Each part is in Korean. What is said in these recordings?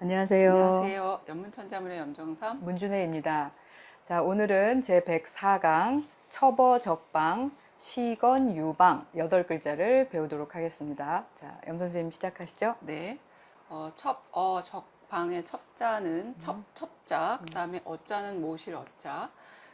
안녕하세요. 안녕하세요. 연문천자문의 염정삼 문준혜입니다. 자, 오늘은 제 104강 첩어 적방 시건 유방 8글자를 배우도록 하겠습니다. 자, 염 선생님 시작하시죠. 네. 적방의 첩자는 첩자, 그 다음에 어자는 모실 어자,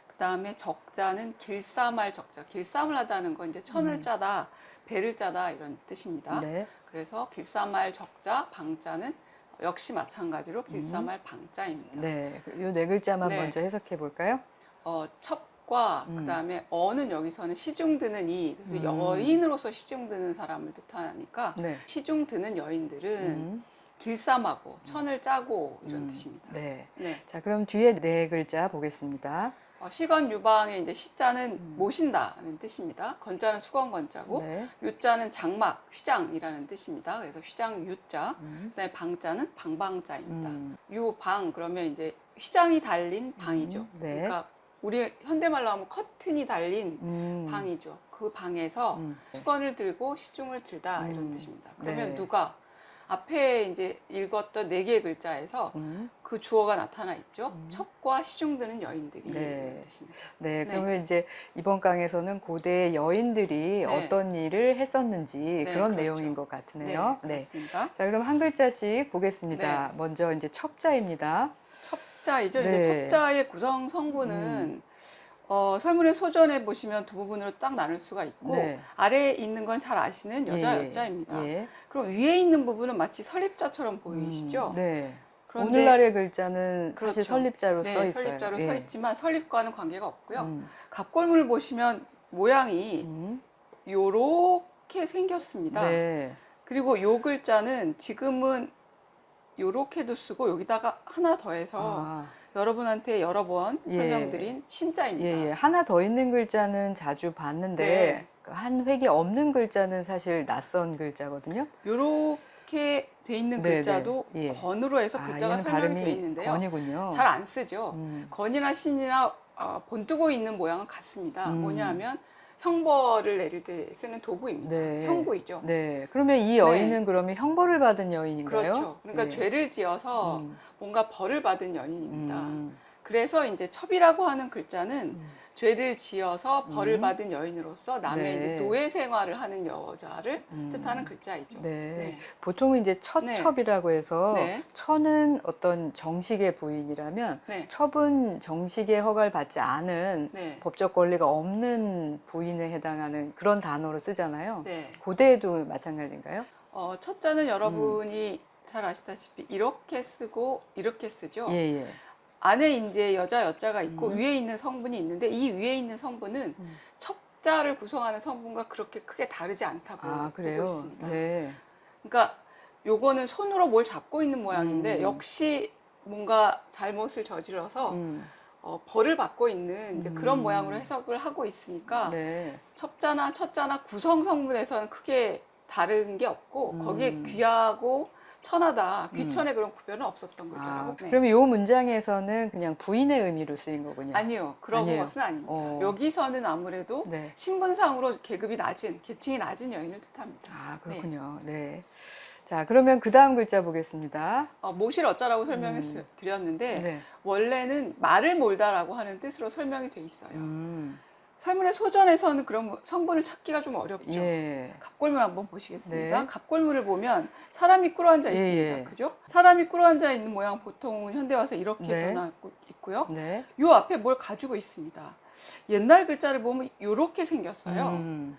그 다음에 적자는 길쌈할 적자. 길쌈을 하다는 건 이제 천을 짜다, 배를 짜다 이런 뜻입니다. 네. 그래서 길쌈할 적자, 방자는 역시 마찬가지로 길쌈할 방자입니다. 네. 이 네 글자만 네. 먼저 해석해 볼까요? 첩과 그 다음에 어는 여기서는 시중 드는 이, 그래서 여인으로서 시중 드는 사람을 뜻하니까 네. 시중 드는 여인들은 길쌈하고 천을 짜고 이런 뜻입니다. 네. 네. 자, 그럼 뒤에 네 글자 보겠습니다. 시건 유방의 이제 시자는 모신다는 뜻입니다. 건자는 수건 건자고, 네. 유자는 장막, 휘장이라는 뜻입니다. 그래서 휘장 유자, 그다음에 방자는 방방자입니다. 유방 그러면 이제 휘장이 달린 방이죠. 네. 그러니까 우리 현대말로 하면 커튼이 달린 방이죠. 그 방에서 수건을 들고 시중을 들다 이런 뜻입니다. 그러면 네. 누가 앞에 이제 읽었던 네 개의 글자에서 그 주어가 나타나 있죠. 첩과 시중 드는 여인들이 네. 이런 뜻입니다. 네, 그러면 이제 이번 강에서는 고대 여인들이 네. 어떤 일을 했었는지 그런 그렇죠. 내용인 것 같으네요. 네, 그렇습니다. 자, 그럼 한 글자씩 보겠습니다. 네. 먼저 이제 첩자입니다. 첩자이죠. 네. 이제 첩자의 구성 성분은 설문의 소전에 보시면 두 부분으로 딱 나눌 수가 있고 네. 아래에 있는 건 잘 아시는 여자 예, 여자입니다. 예. 그럼 위에 있는 부분은 마치 설립자처럼 보이시죠? 네. 그런데 오늘날의 글자는 사실 그렇죠. 설립자로 네, 써 있어요. 설립자로 예. 서 있지만 설립과는 관계가 없고요. 갑골문을 보시면 모양이 요렇게 생겼습니다. 네. 그리고 요 글자는 지금은 요렇게도 쓰고 여기다가 하나 더해서 아, 여러분한테 여러 번 예. 설명드린 신자입니다. 예, 예. 하나 더 있는 글자는 자주 봤는데 네. 한 획이 없는 글자는 사실 낯선 글자거든요. 요렇게 돼 있는 네, 글자도 네. 예. 건으로 해서 글자가 얘는 설명이 발음이 돼 있는데요. 건이군요. 잘 안 쓰죠. 건이나 신이나 본뜨고 있는 모양은 같습니다. 뭐냐 하면 형벌을 내릴 때 쓰는 도구입니다. 네. 형구이죠. 네. 그러면 이 여인은 그러면 형벌을 받은 여인인가요? 그렇죠. 그러니까 예. 죄를 지어서 뭔가 벌을 받은 여인입니다. 그래서 이제 첩이라고 하는 글자는 죄를 지어서 벌을 받은 여인으로서 남의 네. 이제 노예 생활을 하는 여자를 뜻하는 글자이죠. 네. 네. 보통은 이제 첩첩이라고 해서 네. 처는 어떤 정식의 부인이라면 네. 첩은 정식의 허가를 받지 않은 네. 법적 권리가 없는 부인에 해당하는 그런 단어로 쓰잖아요. 네. 고대에도 마찬가지인가요? 첫 자는 여러분이 잘 아시다시피 이렇게 쓰고 이렇게 쓰죠. 예, 예. 안에 이제 여자 여자가 있고 위에 있는 성분이 있는데 이 위에 있는 성분은 첩자를 구성하는 성분과 그렇게 크게 다르지 않다고 아, 보고 그래요? 있습니다. 네. 그러니까 요거는 손으로 뭘 잡고 있는 모양인데 역시 뭔가 잘못을 저질러서 벌을 받고 있는 이제 그런 모양으로 해석을 하고 있으니까 네. 첩자나 첩자나 구성 성분에서는 크게 다른 게 없고 거기에 귀하고 천하다 귀천의 그런 구별은 없었던 글자라고. 네. 그러면 이 문장에서는 그냥 부인의 의미로 쓰인 거군요. 아니요, 그런 아니에요. 것은 아닙니다. 어. 여기서는 아무래도 네. 신분상으로 계급이 낮은, 계층이 낮은 여인을 뜻합니다. 아, 그렇군요. 네. 자, 그러면 그 다음 글자 보겠습니다. 모실 어자라고 설명을 드렸는데 네. 원래는 말을 몰다라고 하는 뜻으로 설명이 돼 있어요. 설문의 소전에서는 그런 성분을 찾기가 좀 어렵죠. 예. 갑골문 한번 보시겠습니다. 네. 갑골문을 보면 사람이 꿇어앉아 있습니다. 예, 예. 그죠? 사람이 꿇어앉아 있는 모양 보통은 현대 와서 이렇게 네. 변하고 있고요. 네. 요 앞에 뭘 가지고 있습니다. 옛날 글자를 보면 이렇게 생겼어요.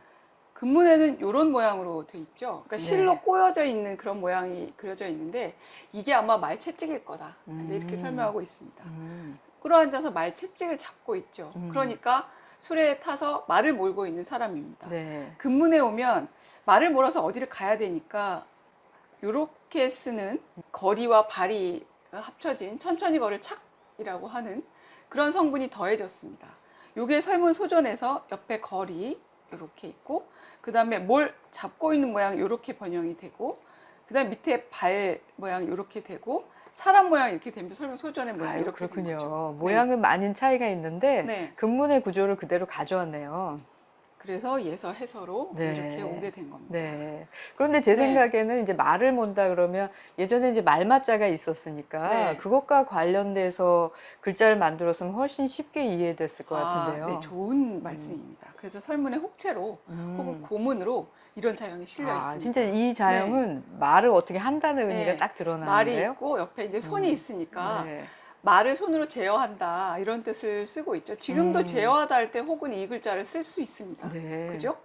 근문에는 이런 모양으로 돼 있죠. 그러니까 실로 네. 꼬여져 있는 그런 모양이 그려져 있는데 이게 아마 말채찍일 거다. 이렇게 설명하고 있습니다. 꿇어앉아서 말채찍을 잡고 있죠. 그러니까 수레에 타서 말을 몰고 있는 사람입니다. 네. 근문에 오면 말을 몰아서 어디를 가야 되니까 이렇게 쓰는 거리와 발이 합쳐진 천천히 걸을 착이라고 하는 그런 성분이 더해졌습니다. 이게 설문 소전에서 옆에 거리 이렇게 있고 그 다음에 뭘 잡고 있는 모양이 이렇게 번영이 되고 그 다음에 밑에 발 모양이 이렇게 되고 사람 모양이 이렇게 되면 설문 소전의 모양이 이렇게 그렇군요. 된 거죠. 모양은 많은 차이가 있는데 네. 근문의 구조를 그대로 가져왔네요. 그래서 예서 해서로 네. 이렇게 오게 된 겁니다. 네. 그런데 제 네. 생각에는 이제 말을 몬다 그러면 예전에 이제 말맞자가 있었으니까 네. 그것과 관련돼서 글자를 만들었으면 훨씬 쉽게 이해됐을 것 같은데요. 네, 좋은 말씀입니다. 그래서 설문의 혹체로 혹은 고문으로 이런 자형이 실려 있습니다. 진짜 이 자형은 말을 어떻게 한다는 의미가 네. 딱 말이 드러나는데요. 있고 옆에 이제 손이 있으니까 네. 말을 손으로 제어한다 이런 뜻을 쓰고 있죠. 지금도 음. 제어하다 할 때 혹은 이 글자를 쓸 수 있습니다. 네. 그죠?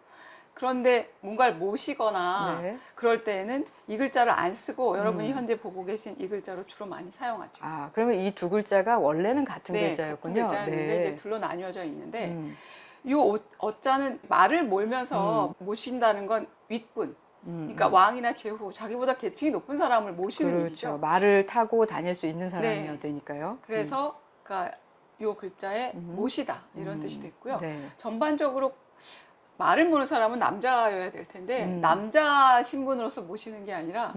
그런데 뭔가를 모시거나 네. 그럴 때에는 이 글자를 안 쓰고 여러분이 현재 보고 계신 이 글자로 주로 많이 사용하죠. 그러면 이 두 글자가 원래는 같은 네, 글자였군요. 같은 글자였는데 네. 이제 둘로 나뉘어져 있는데 음. 이 어자는 말을 몰면서 모신다는 건 윗분, 그러니까 음. 왕이나 제후, 자기보다 계층이 높은 사람을 모시는 그렇죠. 의지죠. 말을 타고 다닐 수 있는 사람이어야 네. 되니까요. 그래서 그러니까 요 글자에 모시다 이런 뜻이 됐고요. 네. 전반적으로 말을 모는 사람은 남자여야 될 텐데 남자 신분으로서 모시는 게 아니라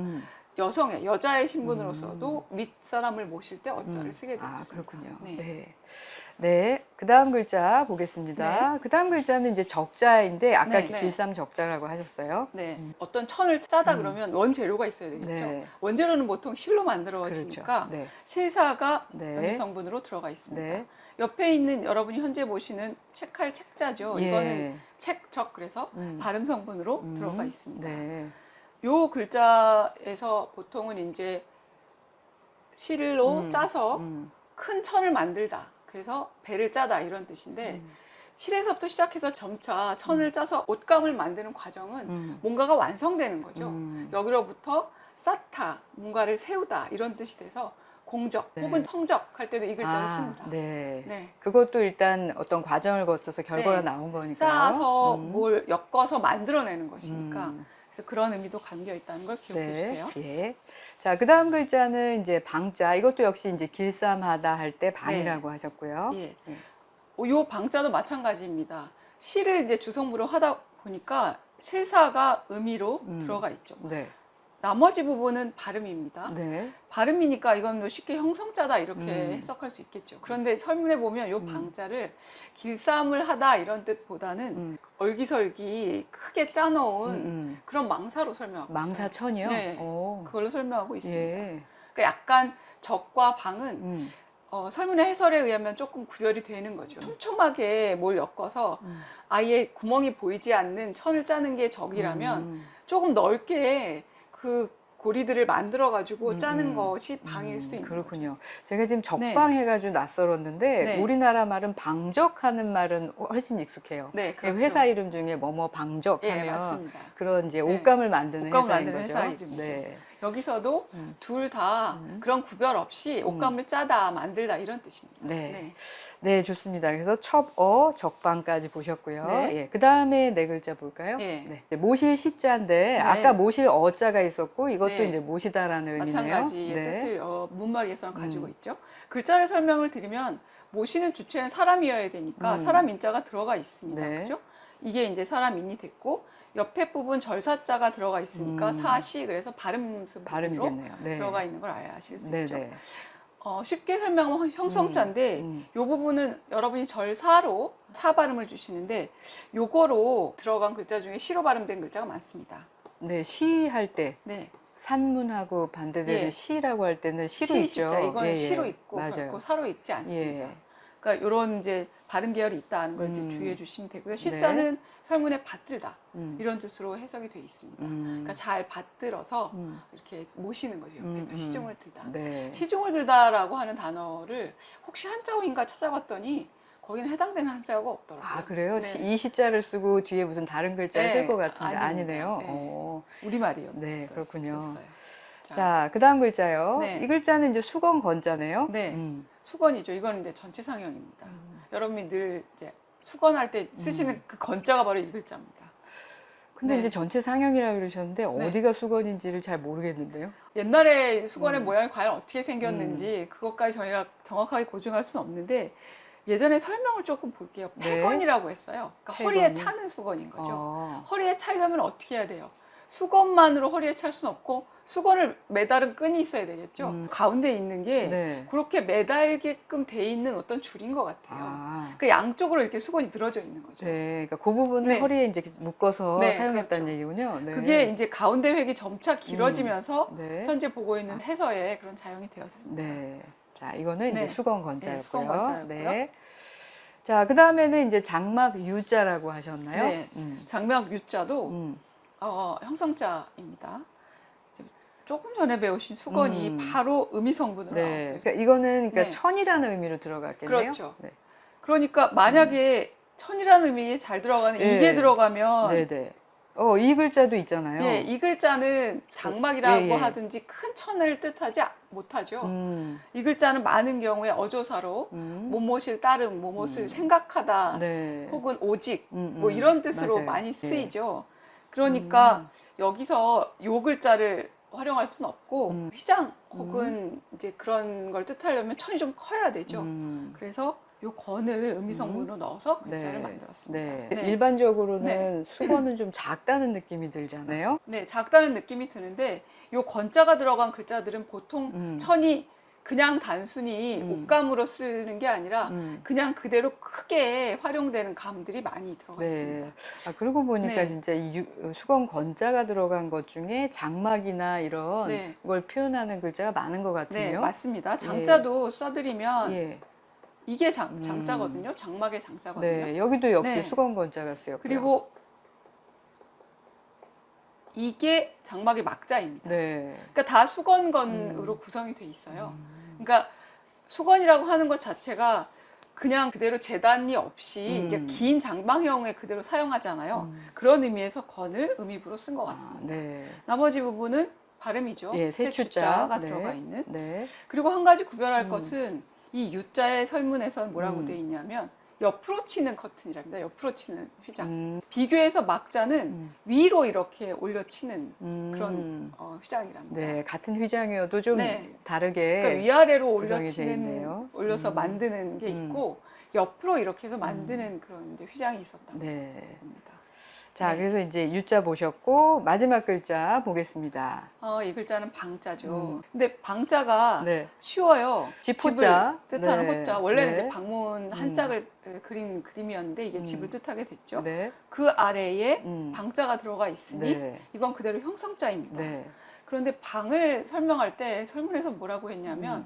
여자의 신분으로서도 윗사람을 모실 때 어자를 쓰게 되었습니다. 그렇군요. 네. 네. 네. 그 다음 글자 보겠습니다. 그 다음 글자는 이제 적자인데 아까 네, 네. 길삼 적자라고 하셨어요. 네. 어떤 천을 짜다 그러면 원재료가 있어야 되겠죠. 네. 원재료는 보통 실로 그렇죠. 만들어지니까 네. 실사가 네. 음성분으로 들어가 있습니다. 네. 옆에 있는 여러분이 현재 보시는 책할 책자죠. 예. 이거는 책적 그래서 발음 성분으로 들어가 있습니다. 네. 요 글자에서 보통은 이제 실로 짜서 큰 천을 만들다. 그래서 배를 짜다 이런 뜻인데 실에서부터 시작해서 점차 천을 짜서 옷감을 만드는 과정은 뭔가가 완성되는 거죠. 여기로부터 쌓다, 뭔가를 세우다 이런 뜻이 돼서 공적 네. 혹은 성적 할 때도 이 글자를 씁니다. 네. 네. 그것도 일단 어떤 과정을 거쳐서 결과가 네. 나온 거니까요. 쌓아서 뭘 엮어서 만들어내는 것이니까 그래서 그런 의미도 담겨 있다는 걸 기억해 주세요. 예. 자, 그 다음 글자는 이제 방자. 이것도 역시 이제 길쌈하다 할 때 반이라고 하셨고요. 예. 요 방자도 마찬가지입니다. 시를 이제 주성부로 하다 보니까 실사가 의미로 들어가 있죠. 네. 나머지 부분은 발음입니다. 네. 발음이니까 이건 뭐 쉽게 형성자다 이렇게 해석할 수 있겠죠. 그런데 설문에 보면 요 방자를 길쌈을 하다 이런 뜻보다는 얼기설기 크게 짜놓은 그런 망사로 설명하고 있어요. 망사천이요? 네, 오. 그걸로 설명하고 있습니다. 예. 그러니까 약간 적과 방은 설문의 해설에 의하면 조금 구별이 되는 거죠. 촘촘하게 뭘 엮어서 아예 구멍이 보이지 않는 천을 짜는 게 적이라면 조금 넓게 그 고리들을 만들어 가지고 짜는 것이 방일 수 있는 그렇군요. 거죠. 제가 지금 적방 해가지고 낯설었는데 네. 우리나라 말은 방적하는 말은 훨씬 익숙해요. 네, 그렇죠. 회사 이름 중에 뭐뭐 예, 방적하면 맞습니다. 그런 이제 네. 옷감을 만드는 옷감을 회사인 만드는 거죠. 회사 이름이죠. 네. 여기서도 둘 다 그런 구별 없이 옷감을 짜다, 만들다 이런 뜻입니다. 네. 네, 좋습니다. 그래서 첩어, 적방까지 보셨고요. 네. 예, 그 다음에 네 글자 볼까요? 네. 네. 모실 시자인데 아까 모실 어자가 있었고 이것도 네. 이제 모시다라는 의미네요. 마찬가지의 뜻을 문막에서는 가지고 있죠. 글자를 설명을 드리면 모시는 주체는 사람이어야 되니까 사람 인자가 들어가 있습니다. 네. 그죠? 이게 이제 사람인이 됐고 옆에 부분 절사자가 들어가 있으니까 사시 그래서 발음으로 발음이겠네요. 네. 들어가 있는 걸 아실 수 네, 있죠. 네. 쉽게 설명하면 형성자인데 이 부분은 여러분이 절사로 사 발음을 주시는데 요거로 들어간 글자 중에 시로 발음된 글자가 많습니다. 네, 시 할 때 네. 산문하고 반대되는 예. 시라고 할 때는 시로 시, 있죠. 시자 이거는 예, 예. 시로 있고 맞아요. 결코 사로 있지 않습니다. 예. 그러니까 이런 이제 발음 계열이 있다는 걸 이제 주의해 주시면 되고요. 시자는 설문에 받들다 이런 뜻으로 해석이 돼 있습니다. 그러니까 잘 받들어서 이렇게 모시는 거죠. 옆에서 시중을 들다. 네. 시중을 들다라고 하는 단어를 혹시 한자어인가 찾아봤더니 거기는 해당되는 한자어가 없더라고요. 아, 그래요? 네. 이 시자를 쓰고 뒤에 무슨 다른 글자를 네, 쓸 것 같은데 아닙니다. 아니네요. 네. 우리말이요. 네, 그렇군요. 그랬어요. 자, 그 다음 글자요. 네. 이 글자는 이제 수건 건자네요. 네. 수건이죠. 이건 이제 전체 상형입니다. 여러분이 늘 이제 수건할 때 쓰시는 그 건자가 바로 이 글자입니다. 근데 네. 이제 전체 상형이라 그러셨는데 어디가 수건인지를 잘 모르겠는데요. 옛날에 수건의 모양이 과연 어떻게 생겼는지 그것까지 저희가 정확하게 고증할 수는 없는데 예전에 설명을 조금 볼게요. 네. 패건이라고 했어요. 그러니까 패건. 허리에 차는 수건인 거죠. 허리에 차려면 어떻게 해야 돼요? 수건만으로 허리에 찰 수는 없고 수건을 매달은 끈이 있어야 되겠죠. 가운데 있는 게 네. 그렇게 매달게끔 돼 있는 어떤 줄인 것 같아요. 아, 그 양쪽으로 이렇게 수건이 늘어져 있는 거죠. 네. 그러니까 그 부분을 네. 허리에 이제 묶어서 네, 사용했다는 그렇죠. 얘기군요. 네. 그게 이제 가운데 획이 점차 길어지면서 네. 현재 보고 있는 해서의 그런 자형이 되었습니다. 네. 자, 이거는 이제 네. 수건 건자였고요. 네, 수건 건자였고요. 네. 자, 그다음에는 이제 장막 U자라고 하셨나요? 네. 장막 U자도 음. 형성자입니다. 지금 조금 전에 배우신 수건이 바로 음이성분으로 네. 나왔어요. 그러니까 이거는 그러니까 네. 천이라는 의미로 들어갔겠네요. 그렇죠. 네. 그러니까 만약에 천이라는 의미에 잘 들어가는 네. 이게 들어가면 네, 네. 이 글자도 있잖아요. 예, 이 글자는 장막이라고 예, 예. 하든지 큰 천을 뜻하지 못하죠. 음. 이 글자는 많은 경우에 어조사로 뭐뭇을 따름, 뭐뭇을 생각하다, 네. 혹은 오직 음, 뭐 이런 뜻으로 맞아요. 많이 예. 쓰이죠. 그러니까 여기서 요 글자를 활용할 수는 없고 휘장 혹은 이제 그런 걸 뜻하려면 천이 좀 커야 되죠. 그래서 요 건을 음이성분으로 넣어서 글자를 네. 만들었습니다. 네. 네. 일반적으로는 수건은 좀 작다는 느낌이 들잖아요. 네, 작다는 느낌이 드는데 요 건자가 들어간 글자들은 보통 천이 그냥 단순히 옷감으로 쓰는 게 아니라 그냥 그대로 크게 활용되는 감들이 많이 들어가 있습니다. 네. 아, 그러고 보니까 네. 진짜 수건 건자가 들어간 것 중에 장막이나 이런 네. 걸 표현하는 글자가 많은 것 네, 같은데요. 맞습니다. 장자도 써드리면 예. 이게 장자거든요. 장막의 장자거든요. 네. 여기도 역시 네. 수건 건자가 쓰였고요. 그리고 이게 장막의 막자입니다. 네. 그러니까 다 수건건으로 구성이 돼 있어요. 그러니까 수건이라고 하는 것 자체가 그냥 그대로 재단이 없이 이제 긴 장방형에 그대로 사용하잖아요. 그런 의미에서 건을 음입으로 쓴 것 같습니다. 네. 나머지 부분은 발음이죠. 예, 세추자가 네. 들어가 있는. 네. 그리고 한 가지 구별할 것은 이 U자의 설문에서는 뭐라고 돼 있냐면 옆으로 치는 커튼이랍니다. 옆으로 치는 휘장. 비교해서 막자는 위로 이렇게 올려치는 그런 휘장이랍니다. 네, 같은 휘장이어도 좀 네. 다르게 그러니까 위아래로 구성이 돼 있네요. 올려치는 올려서 만드는 게 있고 옆으로 이렇게 해서 만드는 그런 이제 휘장이 있었다고 네. 합니다. 자, 네. 그래서 이제 U자 보셨고 마지막 글자 보겠습니다. 이 글자는 방자죠. 근데 방자가 네. 쉬워요. 집호자. 집을 뜻하는 네. 호자. 원래는 네. 이제 방문 한 짝을 그린 그림이었는데 이게 집을 뜻하게 됐죠. 네. 그 아래에 음. 방자가 들어가 있으니 네. 이건 그대로 형성자입니다. 네. 그런데 방을 설명할 때 설문에서 뭐라고 했냐면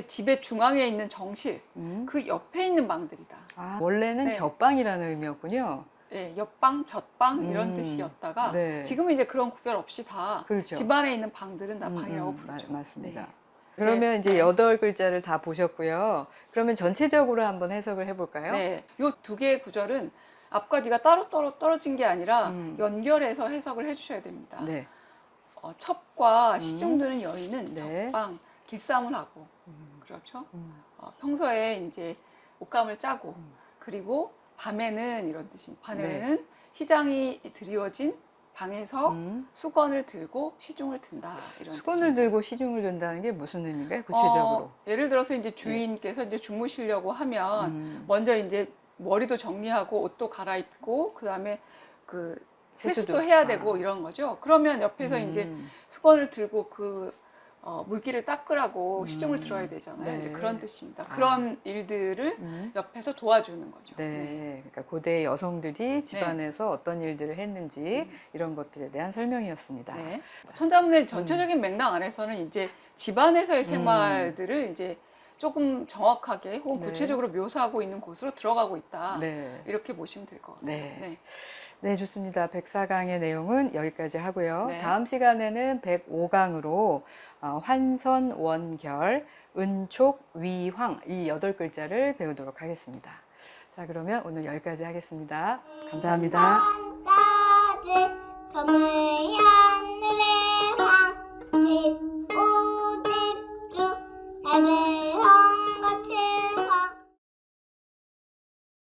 집의 중앙에 있는 정실, 그 옆에 있는 방들이다. 아, 원래는 네. 겹방이라는 의미였군요. 네, 옆방, 곁방 이런 뜻이었다가 네. 지금은 이제 그런 구별 없이 다 그렇죠. 집안에 있는 방들은 다 방이라고 부르죠. 맞습니다. 네. 그러면 이제 8글자를 다 보셨고요. 그러면 전체적으로 한번 해석을 해볼까요? 네, 요 두 개의 구절은 앞과 뒤가 따로 떨어진 게 아니라 연결해서 해석을 해주셔야 됩니다. 네. 첩과 시중 드는 여인은 네. 적방 길쌈을 하고 그렇죠. 평소에 이제 옷감을 짜고 그리고 밤에는 이런 뜻입니다. 밤에는 휘장이 드리워진 방에서 수건을 들고 시중을 든다 이런 수건을 뜻입니다. 들고 시중을 든다는 게 무슨 의미인가요? 구체적으로. 예를 들어서 이제 주인께서 이제 주무시려고 하면 먼저 이제 머리도 정리하고 옷도 갈아입고 그다음에 그 세수도 해야 되고 이런 거죠. 그러면 옆에서 이제 수건을 들고 그 물기를 닦으라고 시중을 들어야 되잖아요. 네. 이제 그런 뜻입니다. 그런 일들을 옆에서 도와주는 거죠. 네. 그러니까 고대 여성들이 집안에서 어떤 일들을 했는지 이런 것들에 대한 설명이었습니다. 네. 천자문의 전체적인 맥락 안에서는 이제 집안에서의 생활들을 이제 조금 정확하게 혹은 네. 구체적으로 묘사하고 있는 곳으로 들어가고 있다. 네. 이렇게 보시면 될 것 같아요. 네. 네. 네, 좋습니다. 104강의 내용은 여기까지 하고요. 네. 다음 시간에는 105강으로 환선, 원결, 은촉, 위황 이 8글자를 배우도록 하겠습니다. 자, 그러면 오늘 여기까지 하겠습니다. 감사합니다. 까지 병을 향